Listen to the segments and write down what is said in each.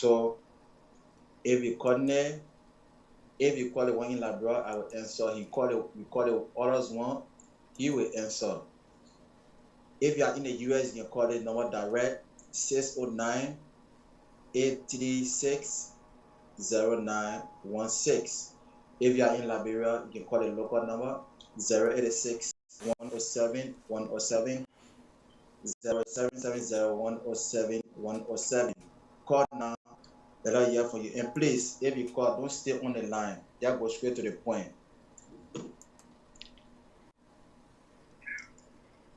So if you call it one in Labrador, I will answer. We call it others one, he will answer. If you are in the US, you can call it number direct 609-836-0916. If you are in Liberia, you can call the local number 086-107-107, 0770-107-107. Call now. Let us hear from you. And please, if you call, don't stay on the line. Just go straight to the point.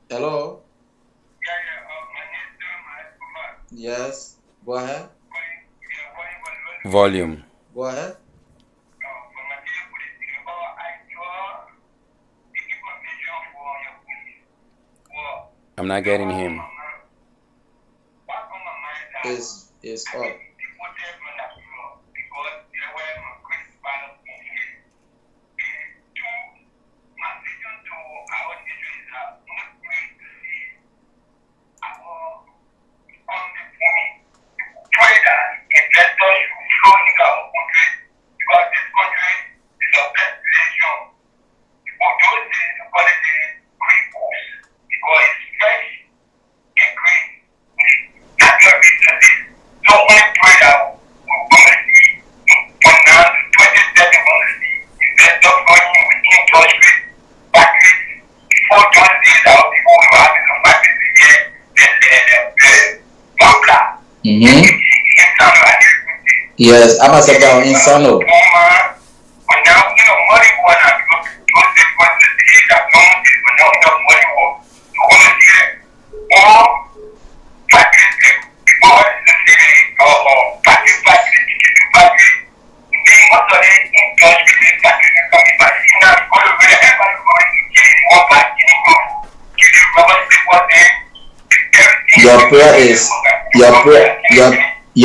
Hello? Yes, go ahead. Volume. Go ahead. I'm not getting him. It's up. Yes, I'm a second in Sano.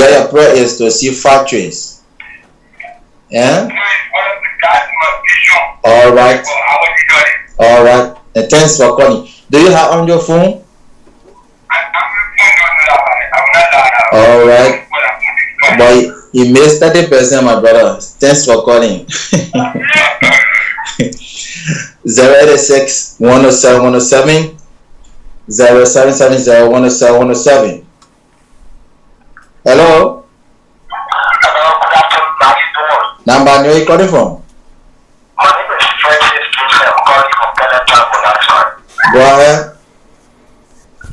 Your prayer is to see factories. Yeah? All right. And thanks for calling. Do you have on your phone? All right. But you missed 30%, my brother. Thanks for calling. 086-107-107, 0770-107-107. Hello? Hello, good afternoon. How you doing? Number, where are you calling from? My name is Francis Kinsey. I'm calling from Canada, Monaco. Go ahead.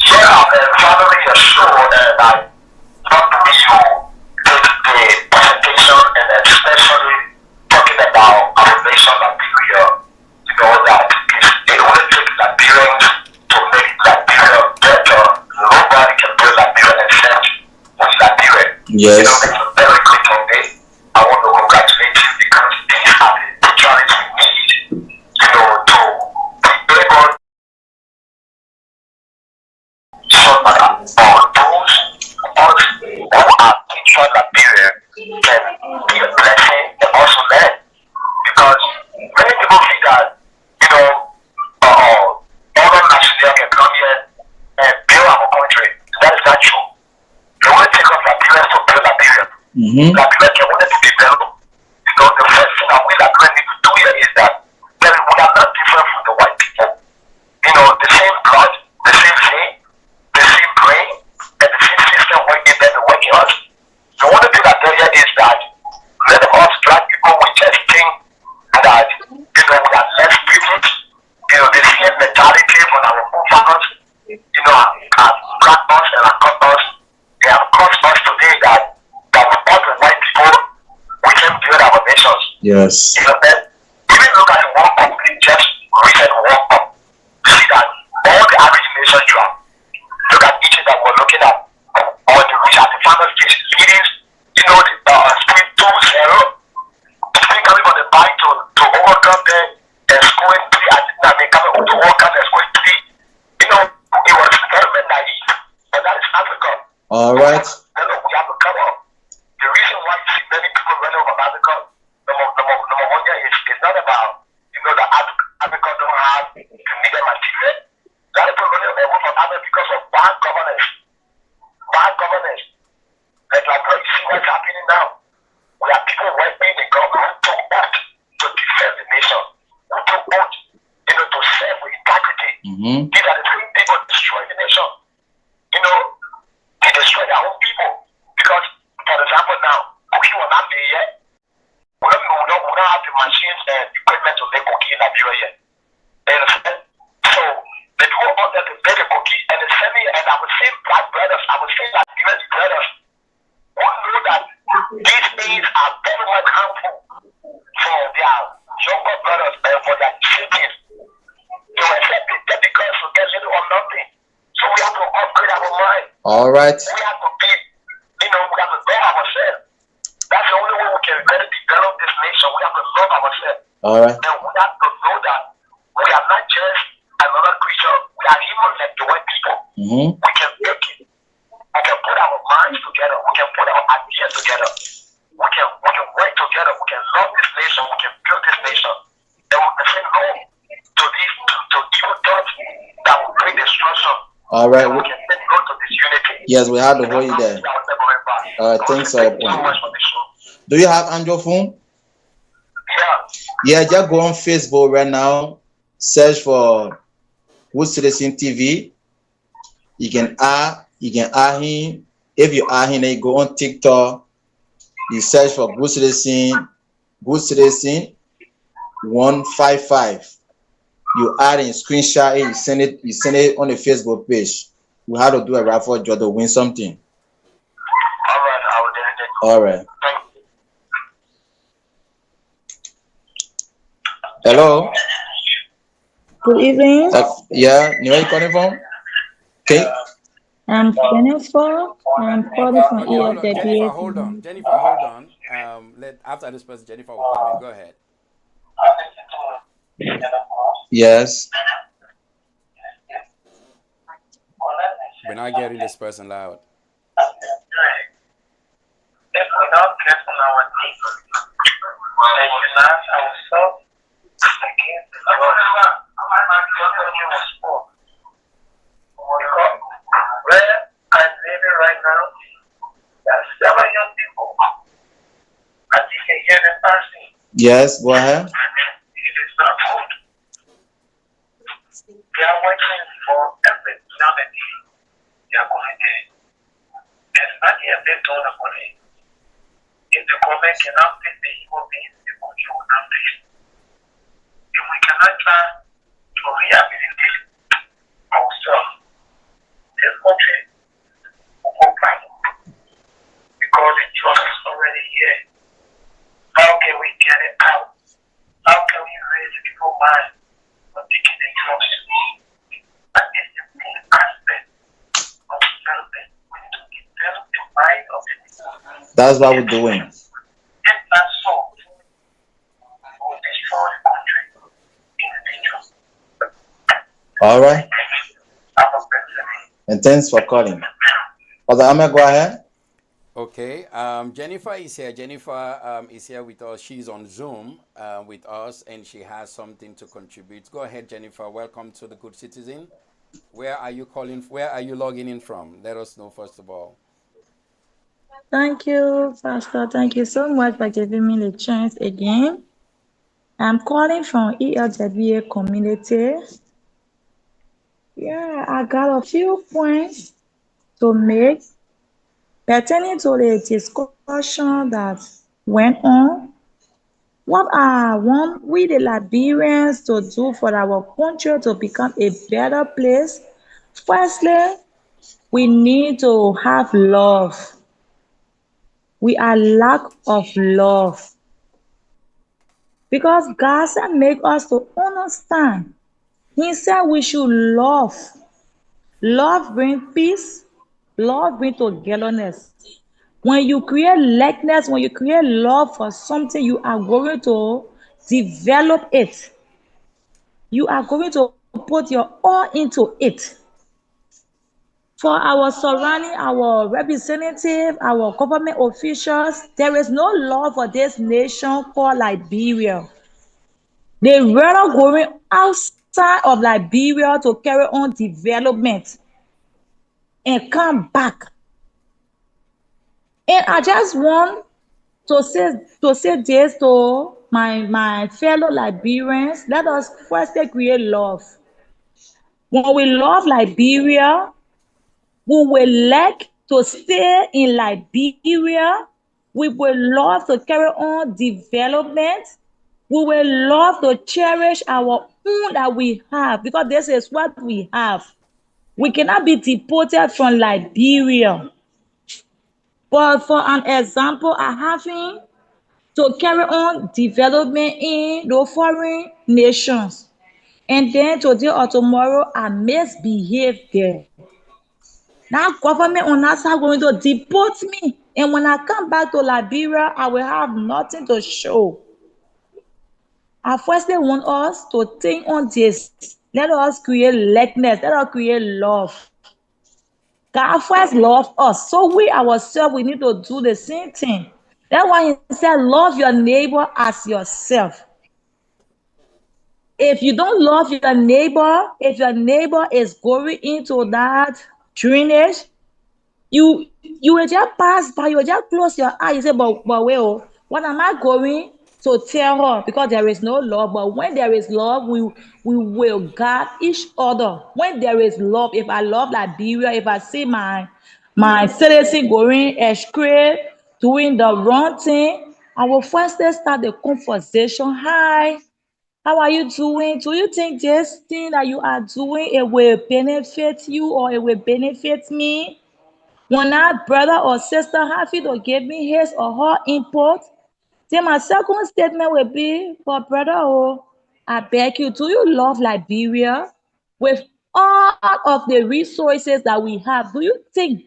Yeah, I'm following your show and I talked to you did the presentation and especially talking about our nation Liberia. You know that it only takes Liberians to make Liberia better. Nobody can do Liberia except with Liberia. Yes. You know, it's a very quick on this. I want to congratulate you because these are the opportunities we need, you know, to be able to show that those who are teaching Liberia can be a blessing and also learn. Because many people think that, you know, other Nigeria can come here and build our country. That is not true. They want to take us Liberians to build Liberia. Liberia can want to develop. You know, the first thing that we Liberians need to do here is that we are not different from the white people. You know, the same blood, the same thing, the same brain, and the same system working there to work us. The one thing that there is that many of us black people, we just think that, you know, we are less privileged. You know, the same mentality from our forefathers, you know, our black us and our cutters, they have caused us today that without the white people, we can build our nations. Yes. You know, then, even look at the World Cup, the just recent World Cup, you see that all the average nations you have, look at each that we're looking at, all the which are the final stage leading, you know, the speed 2-0, speed coming from the bike to overcome them and scoring 3, I mean, coming from the World Cup and scoring 3, you know, it was very naive, and that is Africa. All right. And look, we have to come up. The reason why you see many people running from Africa, number one is government to make cookie in Liberia yet. So they go out there to make a cookie, and they send me, and I would see black brothers, I would see Liberian brothers who know that these things are very much harmful for their younger brothers and for their siblings. To accept it just because we get little or nothing. So we have to upgrade our mind. All right. We have to be, we have to bear ourselves. That's the only way we can really develop this nation. We have to love ourselves. All right. And we have to know that we are not just another creature. We are human like the white people. We can make it. We can put our minds together. We can put our ideas together. We can work together. We can love this nation. We can build this nation. And we can say no to these to evil thoughts that will bring destruction. All right. And we can say no to this unity. Yes, we have to hold you there. Thanks for your point. Do you have Android phone? Yeah. Yeah, just go on Facebook right now. Search for Good Citizen TV. You can add him. If you add him, then you go on TikTok. You search for Good Citizen 155. You add in screenshot it, you send it on the Facebook page. We have to do a raffle draw to win something. All right, I will do it. All right. Thank you. Hello. Good evening. Yeah, where are you calling from? Okay. I'm Jennifer. I'm calling from Jennifer, hold on. After this person, Jennifer will come in. Go ahead. Yes. We're not getting this person loud. If we're not careful nowadays, and unite ourselves against the Lord, because where I'm living right now, there are several young people. I think you can hear them passing. Yes, go ahead. It is not good. They are waiting for every melody they are going there. There's nothing have been done about it. If the government cannot fix the human beings, the country will not fix. If we cannot try to rehabilitate ourselves, this country will go back because the trust is already here. How can we get it out? How can we raise the people's mind for taking the trust? That is the main aspect of development. We need to develop the mind of the people. That's what we're doing. If that's so, we will destroy the country in the future. All right. Have a better day. And thanks for calling. Father Ahmed, go ahead. Okay. Jennifer is here. Jennifer is here with us. She's on Zoom with us, and she has something to contribute. Go ahead, Jennifer. Welcome to the Good Citizen. Where are you calling? Where are you logging in from? Let us know first of all. Thank you, Pastor. Thank you so much for giving me the chance again. I'm calling from ELWA community. Yeah, I got a few points to make pertaining to the discussion that went on. What I want we the Liberians to do for our country to become a better place? Firstly, we need to have love. We are lack of love. Because God said make us to understand. He said we should love. Love brings peace. Love brings togetherness. When you create likeness, when you create love for something, you are going to develop it. You are going to put your all into it. For our surrounding, our representative, our government officials, there is no love for this nation called Liberia. They rather going outside of Liberia to carry on development and come back. And I just want to say this to my fellow Liberians. Let us first create love. When we love Liberia, we will like to stay in Liberia. We will love to carry on development. We will love to cherish our own that we have because this is what we have. We cannot be deported from Liberia. But for an example, I having to carry on development in the foreign nations. And then today or tomorrow, I misbehave there. Now government on us are going to deport me. And when I come back to Liberia, I will have nothing to show. I firstly want us to think on this. Let us create likeness. Let us create love. God first loved us. So we ourselves, we need to do the same thing. That's why he said, love your neighbor as yourself. If you don't love your neighbor, if your neighbor is going into that drainage, you will just pass by, you will just close your eyes, you say, but wait, oh, what am I going to tell her? Because there is no love. But when there is love, we will guard each other. When there is love, if I love Liberia, if I see my citizen going astray, doing the wrong thing, I will first start the conversation. Hi, how are you doing? Do you think this thing that you are doing, it will benefit you or it will benefit me? When that brother or sister happy to give me his or her input, then my second statement will be, for brother, oh, I beg you, do you love Liberia? With all of the resources that we have, do you think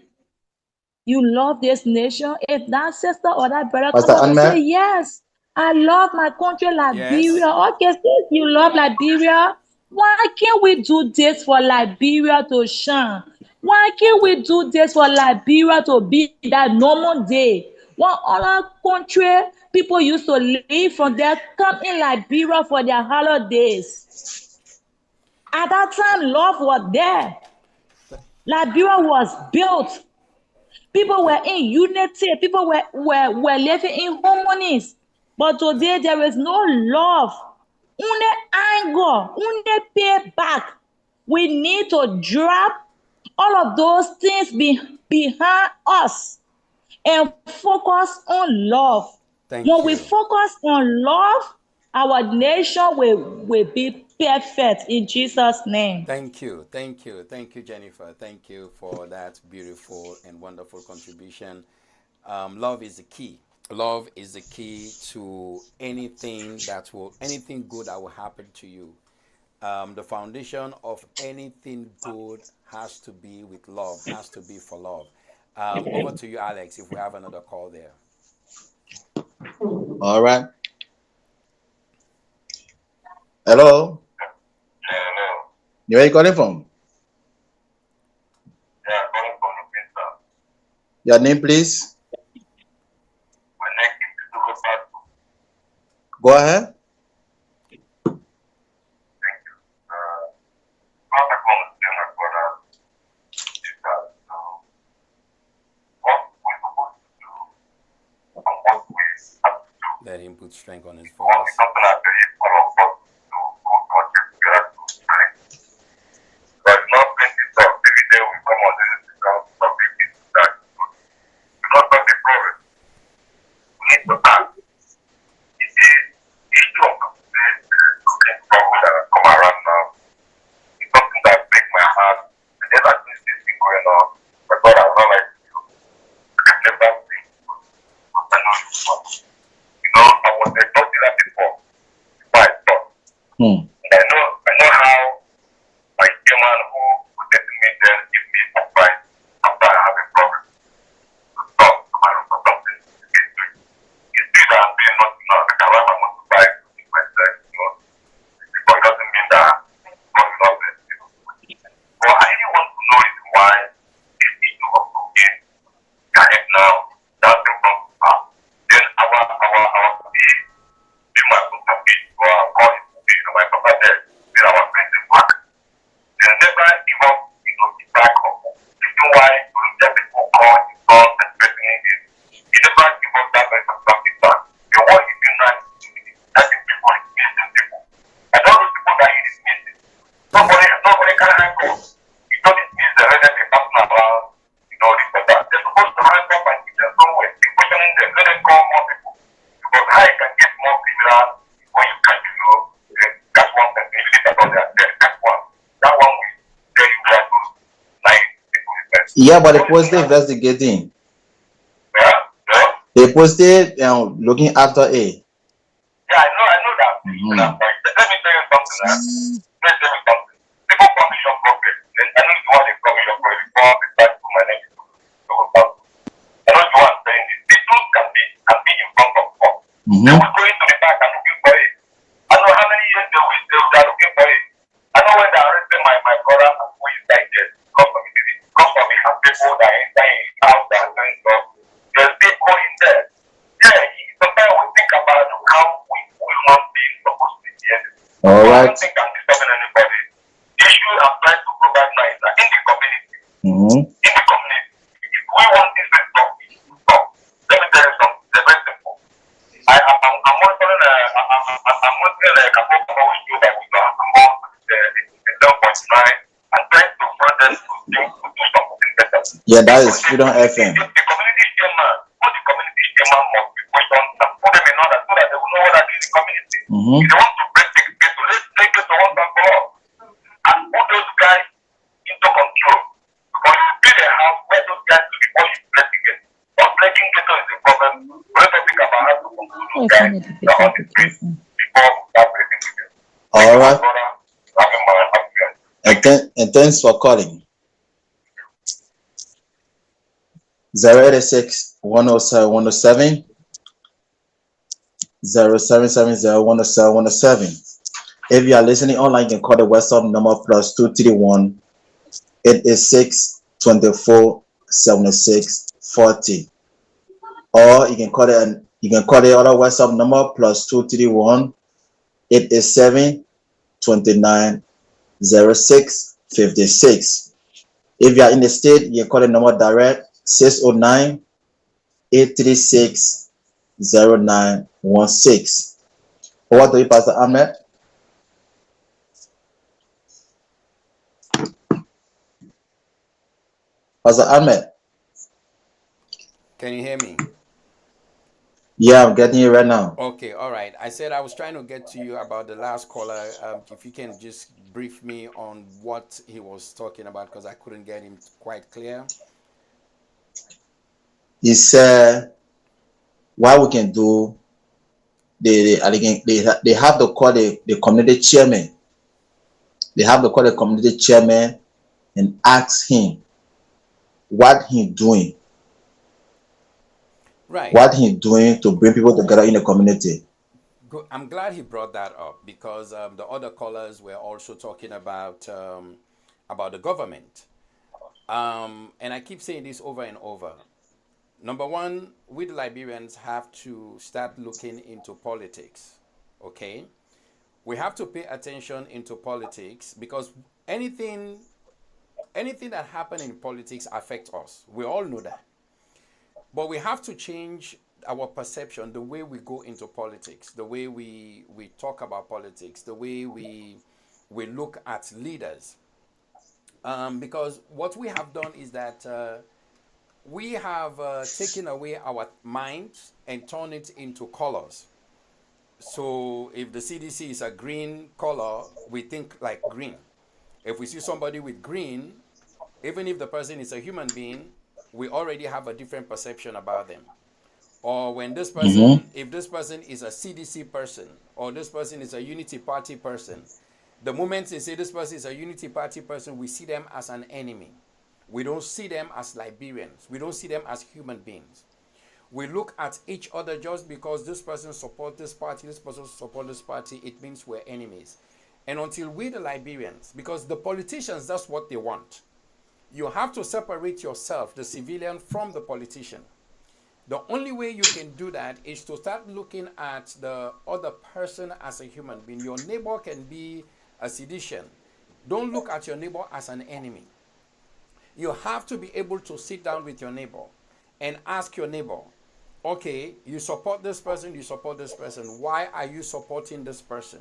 you love this nation? If that sister or that brother come Pastor out to say, Anne, yes, I love my country, Yes. Liberia. Okay, since you love Liberia, why can't we do this for Liberia to shine? Why can't we do this for Liberia to be that normal day? One other country, people used to live from there, come in Liberia for their holidays. At that time, love was there. Liberia was built. People were in unity. People were living in harmonies. But today there is no love. Only anger. Only payback. We need to drop all of those things behind us and focus on love. Thank When we you. focus on love, our nation will be perfect in Jesus' name. Thank you. Thank you. Thank you, Jennifer. Thank you for that beautiful and wonderful contribution. Love is the key. Love is the key to anything good that will happen to you. The foundation of anything good has to be with love, has to be for love. Over to you, Alex, if we have another call there. all right. Hello. Hello. Where are you calling from? Yeah, I'm calling from the printer. Your name, please. My neck is to go back. Go ahead. Thank you. How I come to tell my brother is that what we're supposed to do and what we have to do. Let him put strength on his What voice. is something I believe all of us do, who God is together to strength. But it's not plenty talk. Every day we come on this topic is that we not solve the problem. We need to act. It's the issue of the cooking trouble that has come around now. It's something that breaks my heart. And then I think this thing going on. My God has not like you. I never think I know you want. You know, I was a doctor before I thought. Hmm. And I know how my human who protected me then give me advice after I have a problem. To stop my for something to get to it. It's true that I'm doing nothing now. I can ride my motorbike to keep myself, you know. But it doesn't mean that God will not bless you. But I really want to know is why this issue of cooking can help now dancing from then our be my food or call it and my papa Yeah, but they posted investigating. Yeah, yeah. They posted looking after A. Yeah, I know that. Mhm. Let me tell you something. Let me tell you something. People commission progress. I know you want a commission progress before they start to manage to go back. I know you want saying this. The truth can be in front of us. They Mhm. will go into the back and looking for it. I know how many years they are looking for it. I know when they arrested my brother who is like this, because of the people that are inside out there doing stuff. There's people in there. Yeah, sometimes we think about how we human beings supposed to be here. All I right. don't think I'm disturbing anybody. The issue I'm trying to provide now is that in the community, Mhm. if we want this to stop, let me tell you something. It's very simple. I'm monitoring a couple of hours to that we got among the 7.9 and trying to further to do something better. Yeah, that is Freedom FM. The community chairman, what the community chairman must be questioned and put them in order so that they will know what is in the community. Mhm. If they want to break the gate, let's take it to once and for all. And put those guys into control. Because you build a house where those guys will be washing break the gate. Or breaking ghetto is a problem. We have to think about how to control those guys that are on the street before we start breaking the gate. All right. Brother, having my argument. And thanks for calling. 086 107 107 0770 107 107. If you are listening online, you can call the WhatsApp number +231 886 24 76 40. Or you can call the other WhatsApp number +231 887 29 06 56. If you are in the state, you can call the number direct 609 836 0916. Over to you, Pastor Ahmed. Pastor Ahmed. Can you hear me? Yeah, I'm getting you right now. Okay, all right. I said I was trying to get to you about the last caller. If you can just brief me on what he was talking about, because I couldn't get him quite clear. He said, what we can do, they have to call the community chairman. They have to call the community chairman and ask him what he's doing. Right. What he's doing to bring people together in the community. I'm glad he brought that up, because the other callers were also talking about the government. And I keep saying this over and over. Number one, we the Liberians have to start looking into politics. Okay? We have to pay attention into politics, because anything that happens in politics affects us. We all know that. But we have to change our perception, the way we go into politics, the way we talk about politics, the way we look at leaders. Because what we have done is that we have taken away our minds and turned it into colors. So if the CDC is a green color, we think like green. If we see somebody with green, even if the person is a human being, we already have a different perception about them. Or when this person, if this person is a CDC person, or this person is a Unity Party person, the moment they say this person is a Unity Party person, we see them as an enemy. We don't see them as Liberians. We don't see them as human beings. We look at each other just because this person supports this party, this person supports this party, it means we're enemies. And until we the Liberians, because the politicians, that's what they want. You have to separate yourself, the civilian, from the politician. The only way you can do that is to start looking at the other person as a human being. Your neighbor can be a sedition. Don't look at your neighbor as an enemy. You have to be able to sit down with your neighbor and ask your neighbor, okay, you support this person, you support this person. Why are you supporting this person?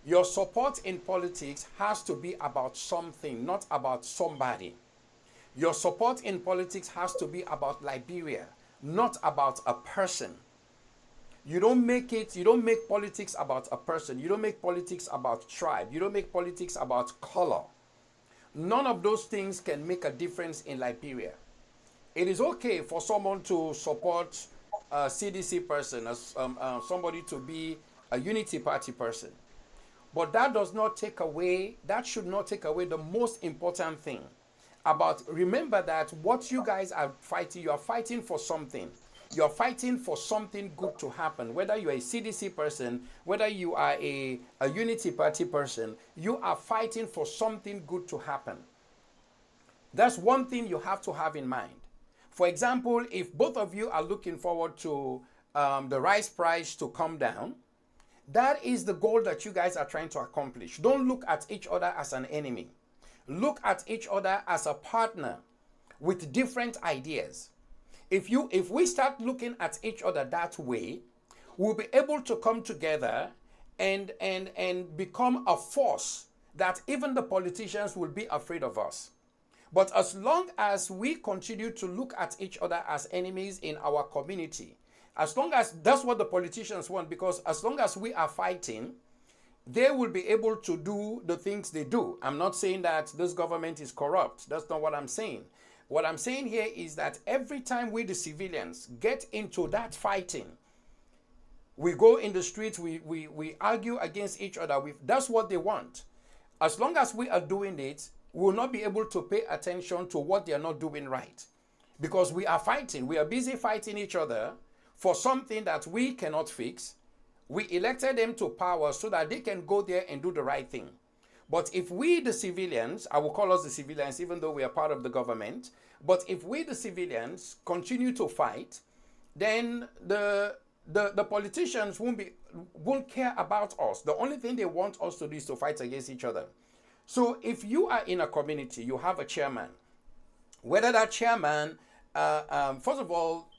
Your support in politics has to be about something, not about somebody. Your support in politics has to be about Liberia, not about a person. You don't make politics about a person. You don't make politics about tribe. You don't make politics about color. none of those things can make a difference in Liberia. It is okay for someone to support a CDC person, somebody to be a Unity Party person. But that does not take away, that should not take away the most important thing about, remember that what you guys are fighting, you are fighting for something. You're fighting for something good to happen. Whether you're a CDC person, whether you are a Unity Party person, you are fighting for something good to happen. That's one thing you have to have in mind. For example, if both of you are looking forward to the rice price to come down, that is the goal that you guys are trying to accomplish. Don't look at each other as an enemy. Look at each other as a partner with different ideas. If we start looking at each other that way, we'll be able to come together and become a force that even the politicians will be afraid of us. But as long as we continue to look at each other as enemies in our community, as long as that's what the politicians want, because as long as we are fighting, they will be able to do the things they do. I'm not saying that this government is corrupt. That's not what I'm saying. What I'm saying here is that every time we, the civilians, get into that fighting, we go in the streets, we argue against each other. That's what they want. As long as we are doing it, we will not be able to pay attention to what they are not doing right. Because we are fighting. We are busy fighting each other for something that we cannot fix. We elected them to power so that they can go there and do the right thing. But if we, the civilians, I will call us the civilians even though we are part of the government, but if we, the civilians, continue to fight, then the politicians won't care about us. The only thing they want us to do is to fight against each other. So if you are in a community, you have a chairman. Whether that chairman, first of all,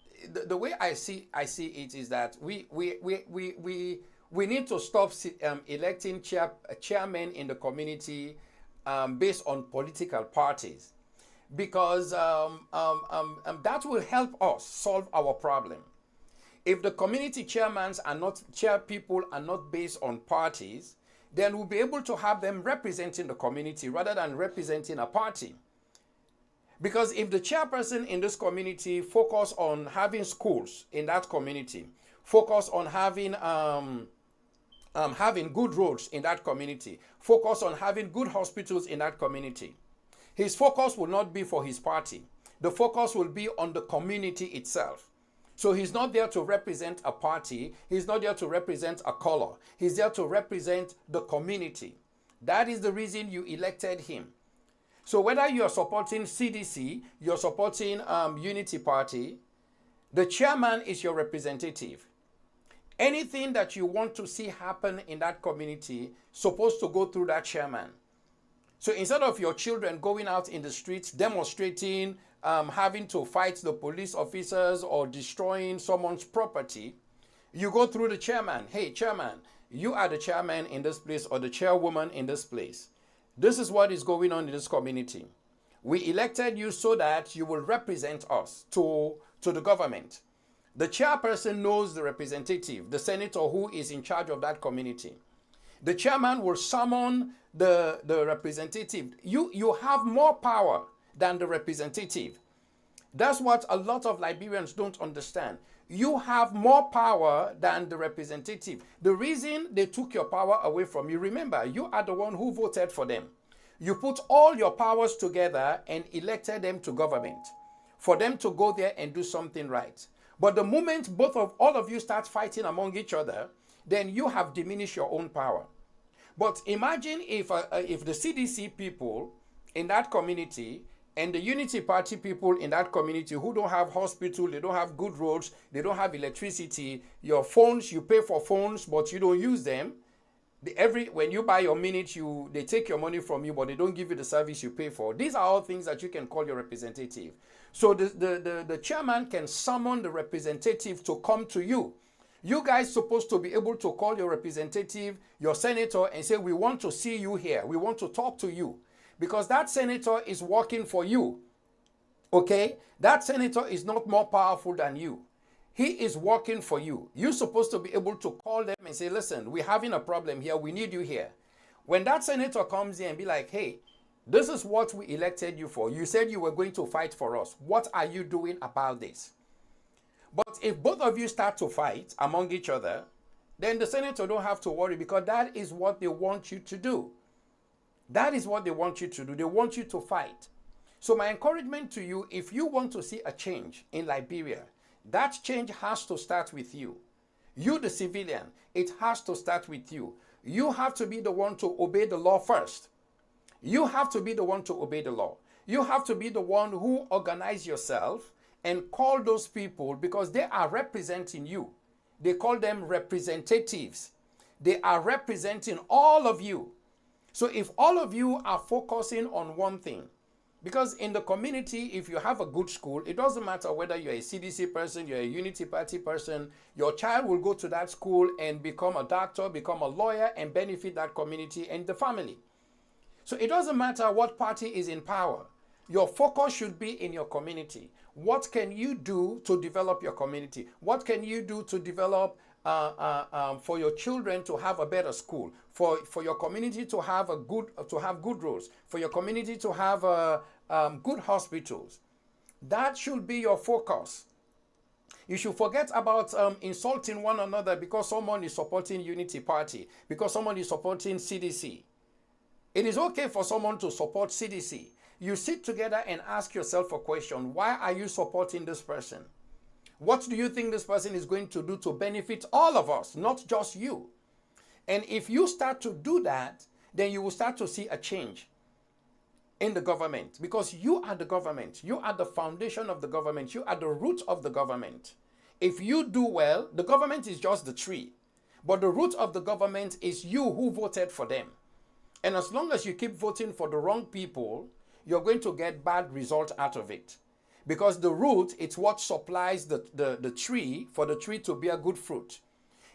the way I see it is that we need to stop electing chairmen in the community based on political parties, because that will help us solve our problem. If the community chair people are not based on parties, then we'll be able to have them representing the community rather than representing a party. Because if the chairperson in this community focus on having schools in that community, focus on having good roads in that community, focus on having good hospitals in that community, his focus will not be for his party. The focus will be on the community itself. So he's not there to represent a party. He's not there to represent a color. He's there to represent the community. That is the reason you elected him. So whether you're supporting CDC, you're supporting Unity Party, the chairman is your representative. Anything that you want to see happen in that community supposed to go through that chairman. So instead of your children going out in the streets, demonstrating, having to fight the police officers or destroying someone's property, you go through the chairman. Hey, chairman, you are the chairman in this place or the chairwoman in this place. This is what is going on in this community. We elected you so that you will represent us to the government. The chairperson knows the representative, the senator who is in charge of that community. The chairman will summon the representative. You have more power than the representative. That's what a lot of Liberians don't understand. You have more power than the representative. The reason they took your power away from you, remember, you are the one who voted for them. You put all your powers together and elected them to government for them to go there and do something right. But the moment all of you start fighting among each other, then you have diminished your own power. But imagine if the CDC people in that community and the Unity Party people in that community who don't have hospital, they don't have good roads, they don't have electricity, your phones, you pay for phones, but you don't use them. When you buy your minutes, they take your money from you, but they don't give you the service you pay for. These are all things that you can call your representative. So the chairman can summon the representative to come to you. You guys supposed to be able to call your representative, your senator, and say, we want to see you here. We want to talk to you. Because that senator is working for you. Okay? That senator is not more powerful than you. He is working for you. You're supposed to be able to call them and say, listen, we're having a problem here. We need you here. When that senator comes in and be like, hey, This is what we elected you for. You said you were going to fight for us. What are you doing about this? But if both of you start to fight among each other, then the senator don't have to worry, because that is what they want you to do. That is what they want you to do. They want you to fight. So my encouragement to you, if you want to see a change in Liberia, that change has to start with you. You, the civilian, it has to start with you. You have to be the one to obey the law first. You have to be the one to obey the law. You have to be the one who organize yourself and call those people, because they are representing you. They call them representatives. They are representing all of you. So if all of you are focusing on one thing, because in the community, if you have a good school, it doesn't matter whether you're a CDC person, you're a Unity Party person, your child will go to that school and become a doctor, become a lawyer, and benefit that community and the family. So it doesn't matter what party is in power. Your focus should be in your community. What can you do to develop your community? What can you do to develop for your children to have a better school, for your community to have good roads, for your community to have good hospitals? That should be your focus. You should forget about insulting one another because someone is supporting Unity Party, because someone is supporting CDC. It is okay for someone to support CDC. You sit together and ask yourself a question. Why are you supporting this person? What do you think this person is going to do to benefit all of us, not just you? And if you start to do that, then you will start to see a change in the government, because you are the government. You are the foundation of the government. You are the root of the government. If you do well, the government is just the tree, but the root of the government is you who voted for them. And as long as you keep voting for the wrong people, you're going to get bad results out of it. Because the root, it's what supplies the tree for the tree to bear good fruit.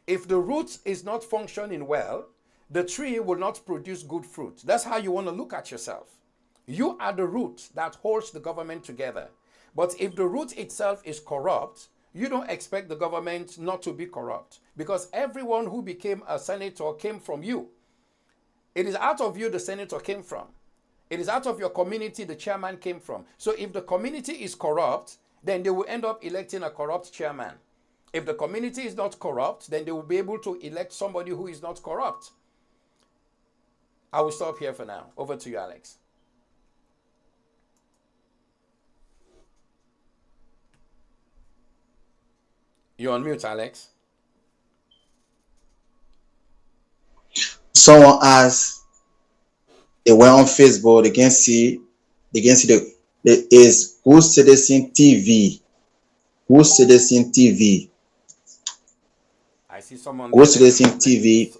If the root is not functioning well, the tree will not produce good fruit. That's how you want to look at yourself. You are the root that holds the government together. But if the root itself is corrupt, you don't expect the government not to be corrupt, because everyone who became a senator came from you. It is out of you the senator came from. It is out of your community the chairman came from. So if the community is corrupt, then they will end up electing a corrupt chairman. If the community is not corrupt, then they will be able to elect somebody who is not corrupt. I will stop here for now. Over to you, Alex. You're on mute, Alex. Someone asked, they went on Facebook, they can see the is Good Citizen TV. Good Citizen TV. I see someone. Good Citizen TV.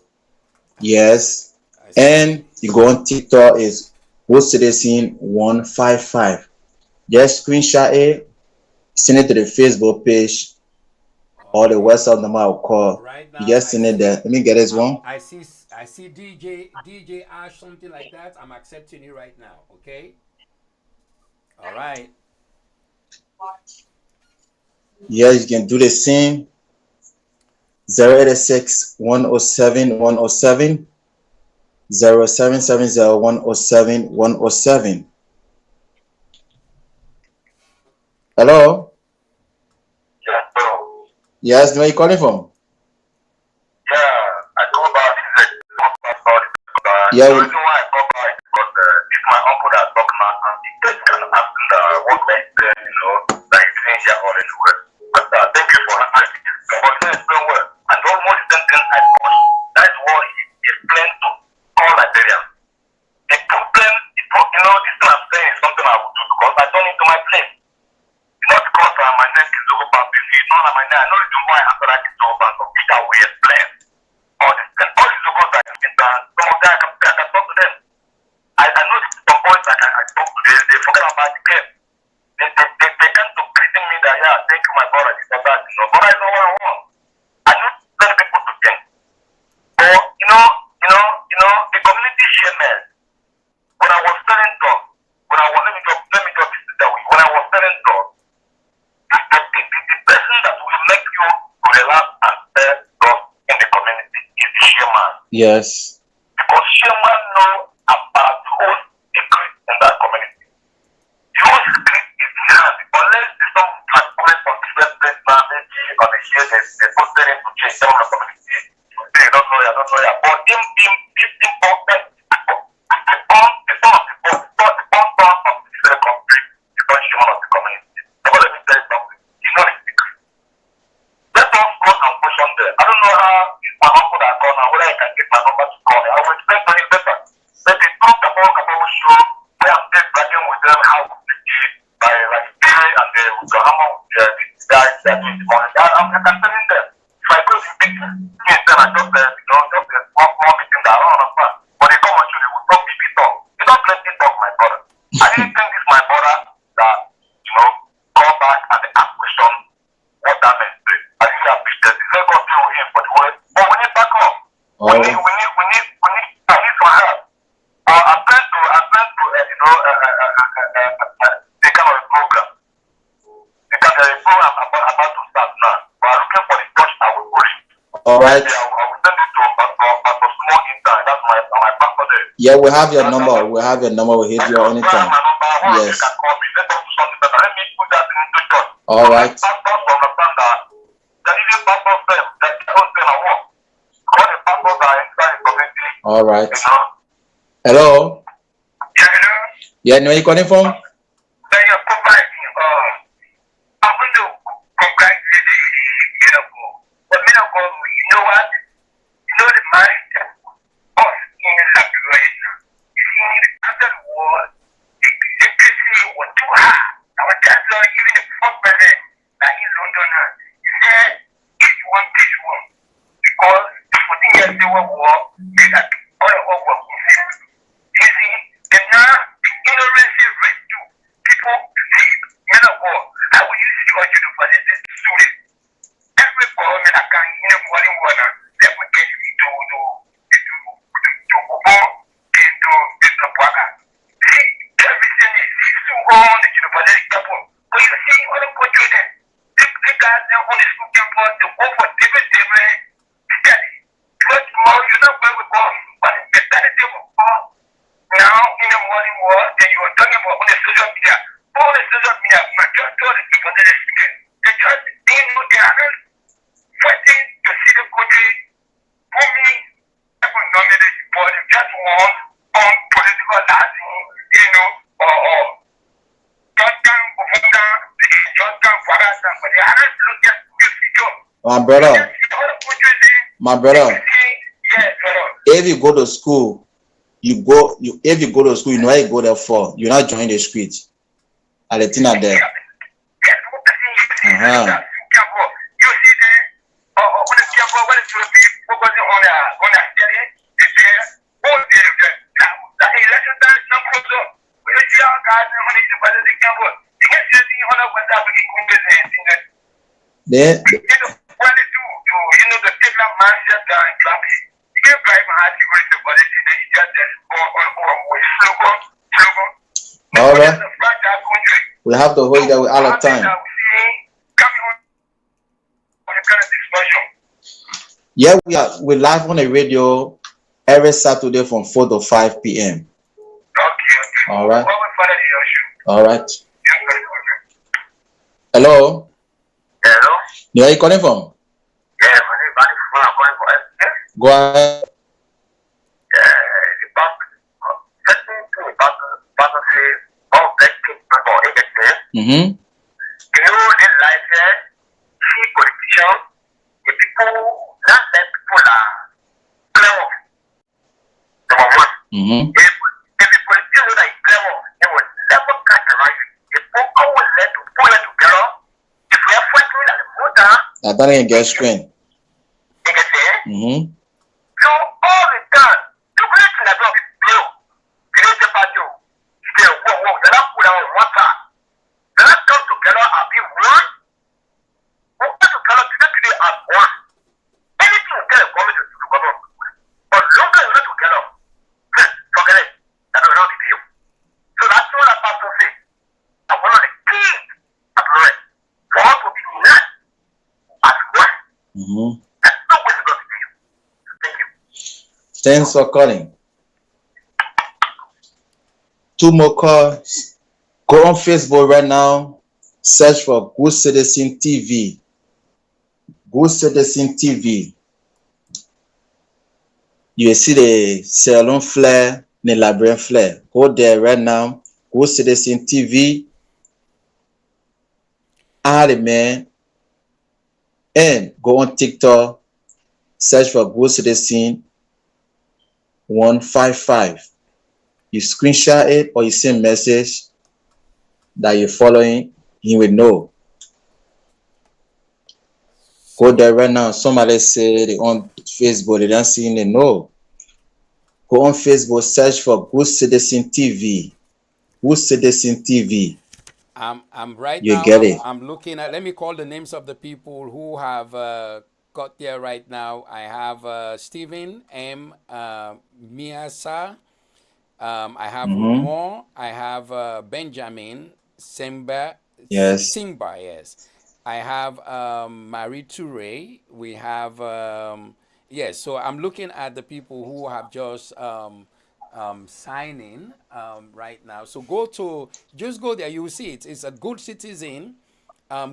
Yes. And you go on TikTok is Good Citizen 155. Just screenshot it, send it to the Facebook page or the WhatsApp number I'll call. Right now, you just send it there. Let me get this one. I see DJ Ash, something like that. I'm accepting you right now, okay? All right. Yes, you can do the same. 086 107 107 0770 107 107. Hello? Yeah, bro. Yes, where are you calling from? Yeah, I go back to Yeah, the reason why I go back is because it's my uncle that talk now, and he just kind of asking what they say, that he's doing here all anywhere. But thank you for asking. But you explain well. And almost the same thing I thought. That's what he explained to all Liberians. The problem, this thing I'm saying is something I will do because I don't need to my place. Not because my name is Zogo Papi. It's not my name. I know the reason why after that is Zogo Papi. Which I will explain. All these Zogos that have been done, some of them I can talk to them. I know some boys I talk to them, they forget about the game. They come to greeting me that, yeah, thank you, my brother, this or that, but I know what I want. I need to tell people to think. Or, the community chairman, when I was selling drugs, let me just this that way. When I was selling drugs, the person that will make you to relax and sell drugs in the community is the chairman. Yes. Because chairman know about whole secret in on the here, they posted him to change some of the community. They don't know ya. But him posted the son of the born of the country, the constitution of the community. But let me tell you something. It's not a secret. Let us go and question there. I don't know how my uncle that called now, whether I can get my number to call me. I will explain to him better. Let me talk about show where I'm still bragging with them how to do by like Spirit and the Gahama with the guys that doing the morning. I can tell him that if I go to big things, then I just one meeting that I don't understand. But they come and show they will talk people talk. They don't let me talk, my brother. I didn't think it's my brother that, call back and they ask question what that meant. I really appreciate it. Let God deal with him for the word. But we need backup. We need some help. But I'm trying to take care of a program. Because there is a program about to start now. But I'm looking for the church I will go in. All right. I will send it to Pastor Small Intern. That's my pastor there. Yeah, we have your number. We have your number. We'll hit you anytime. Yes. You can call me. Let us do something better. Let me put that into church. All right. Pastors understand that there is a pastor them that don't say a word. All the pastors are inside the community. All right. Yeah, Hello. hello. Yeah, where you calling from? Then you're providing, I'm going to congratulate the miracle. But miracle, you know what? You know the marriage us in Liberia. You see, after the war, the electricity was too high. Our chancellor, even the first president, like in London, he said, if you want this one, because 14 years they were war, they got all the war was confused. You see, and now the ignorance rate to people to see men of war. How will you see your university students? Every government can in the morning water, they will get you to Waga. See, everything is to go on the university campus. But you see, all the country there, they guys on the school campus to go for different study. Because tomorrow you're not going to go, but the study will go. Now, in the morning war, then you are talking about on the social media. All the social media, my church told the people that the church didn't know they are not fighting to see the country. For me, economic support, just want on political license, or Jordan, but they are not looking at the future. My brother, Yes, brother. if you go to school, if you go to school, you know where you go there for. You're not joining the street. At the thing there. Then all right. We have to hold that with all the time. Yeah, we're live on the radio every Saturday from 4 to 5 p.m. All right. All right. Hello. Hello. Where are you calling from? Yeah, my name is calling for SPF. Go ahead. Mm-hmm. You know, in life, see politicians, the people, not that people are clever. Number one. Mm-hmm. If the politicians that is clever, they will never catch the right. If people will let to pull it together, if we are fighting at the motor, I don't even get screen. you can say, Mm-hmm. so all the time, the great thing about this bill, you need to pass you. They're not put on one side. Let's come together and be one. We'll come together today as one. Anything we get a community to come up. But long as we're not together, forget it. That will not be you. So that's all that pastor says. And one of the keys of the rest for us to be united as one. Mm-hmm. That's not what it's going to be. Thank you. Thanks for calling. 2 more calls. Go on Facebook right now. Search for Good Citizen TV. Good Citizen TV. You will see the Salon Flare, the Librarian Flare. Go there right now. Good Citizen TV. Add it, man. And go on TikTok. Search for Good Citizen 155. You screenshot it or you send message that you're following, he will know. Go there right now. Somebody say they on Facebook, they don't see it. No. Go on Facebook, search for Good Citizen TV. Good Citizen TV. I'm right You now. get it. I'm looking at. Let me call the names of the people who have got there right now. I have Stephen M. Miasa. I have Mo. I have Benjamin Simba. Yes. Simba, yes. I have Marie Toure. We have yes. So I'm looking at the people who have just sign in right now. So just go there. You will see it. It's a Good Citizen,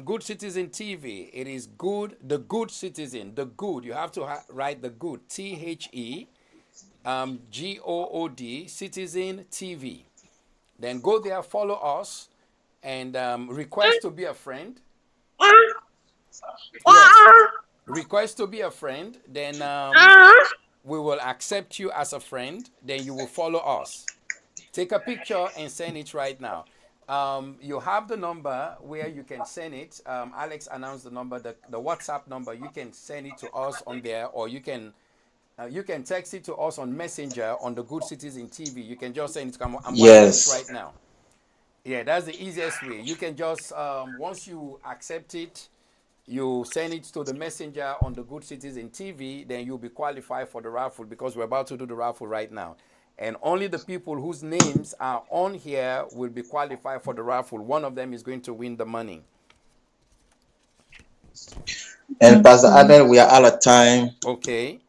Good Citizen TV. It is good, the Good Citizen, the good. You have to write the good, THE, GOOD, Citizen TV. Then go there, follow us, and request to be a friend. Yes. Request to be a friend. Then we will accept you as a friend. Then you will follow us. Take a picture and send it right now. You have the number where you can send it. Alex announced the number, the WhatsApp number. You can send it to us on there, or you can text it to us on Messenger on the Good Citizen TV. You can just send it. I'm watching it right now. Yeah, that's the easiest way. You can just once you accept it, you send it to the Messenger on the Good Citizen TV, then you'll be qualified for the raffle, because we're about to do the raffle right now. And only the people whose names are on here will be qualified for the raffle. One of them is going to win the money. And Pastor Adel, we are out of time. Okay.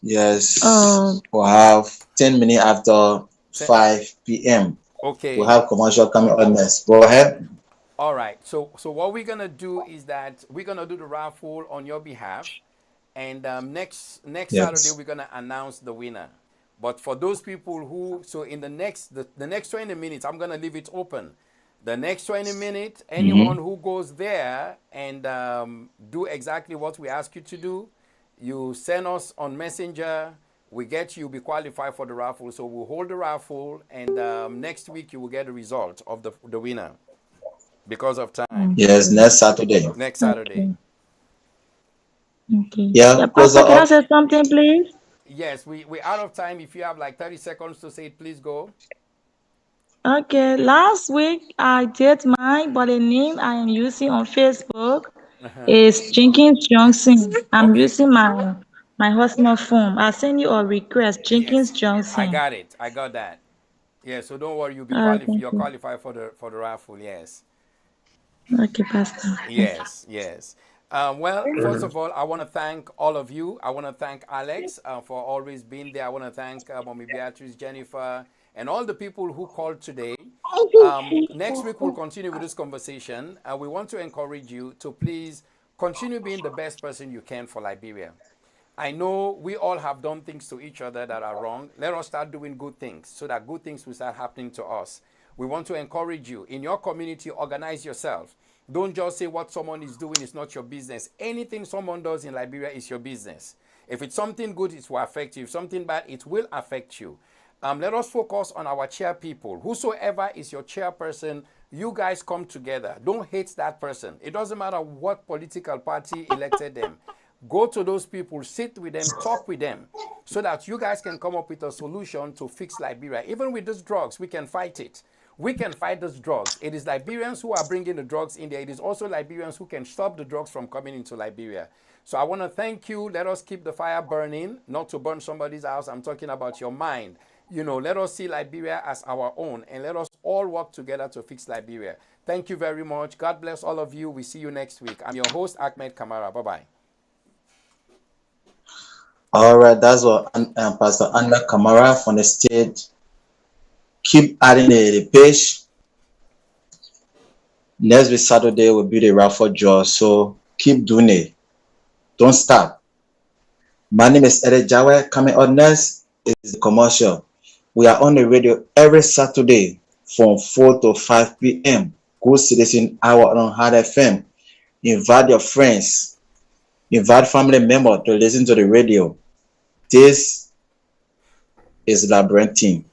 Yes. We'll have 10 minutes after 5 p.m. Okay. We'll have commercial coming on next. Go ahead. All right. So what we're gonna do is that we're gonna do the raffle on your behalf, and next Saturday we're gonna announce the winner. But for those people who, so in the next 20 minutes, I'm gonna leave it open. The next 20 minutes, anyone who goes there and do exactly what we ask you to do, you send us on Messenger. We get you, be qualified for the raffle. So we'll hold the raffle, and next week you will get the result of the winner. Because of time. Yes, next Saturday. Next Saturday. Okay. Yeah, Pastor, can I say something, please? Yes, we're out of time. If you have like 30 seconds to say it, please go. Okay. Last week I did mine, but the name I am using on Facebook is Jenkins Johnson. I'm using my husband phone. I'll send you a request, Jenkins Johnson. I got it. I got that. Yeah, so don't worry, you'll be you're qualified for the raffle, yes. Okay, Pastor. Yes, yes. Well, first of all, I want to thank all of you. I want to thank Alex for always being there. I want to thank Mommy Beatrice, Jennifer, and all the people who called today. Next week, we'll continue with this conversation. We want to encourage you to please continue being the best person you can for Liberia. I know we all have done things to each other that are wrong. Let us start doing good things so that good things will start happening to us. We want to encourage you. In your community, organize yourself. Don't just say what someone is doing is not your business. Anything someone does in Liberia is your business. If it's something good, it will affect you. If something bad, it will affect you. Let us focus on our chair people. Whosoever is your chairperson, you guys come together. Don't hate that person. It doesn't matter what political party elected them. Go to those people, sit with them, talk with them, so that you guys can come up with a solution to fix Liberia. Even with these drugs, we can fight it. We can fight those drugs. It is Liberians who are bringing the drugs in there. It is also Liberians who can stop the drugs from coming into Liberia. So I want to thank you. Let us keep the fire burning, not to burn somebody's house. I'm talking about your mind. You know, let us see Liberia as our own, and let us all work together to fix Liberia. Thank you very much. God bless all of you. We see you next week. I'm your host, Ahmed Kamara. Bye-bye. All right, that's what Pastor Ahmed Kamara from the state. Keep adding the page. Next week Saturday will be the raffle draw, so keep doing it. Don't stop. My name is Eric Jawe. Coming up next is the commercial. We are on the radio every Saturday from 4 to 5 p.m. Good Citizen Hour on Hard FM. Invite your friends, invite family members to listen to the radio. This is Labyrinthine.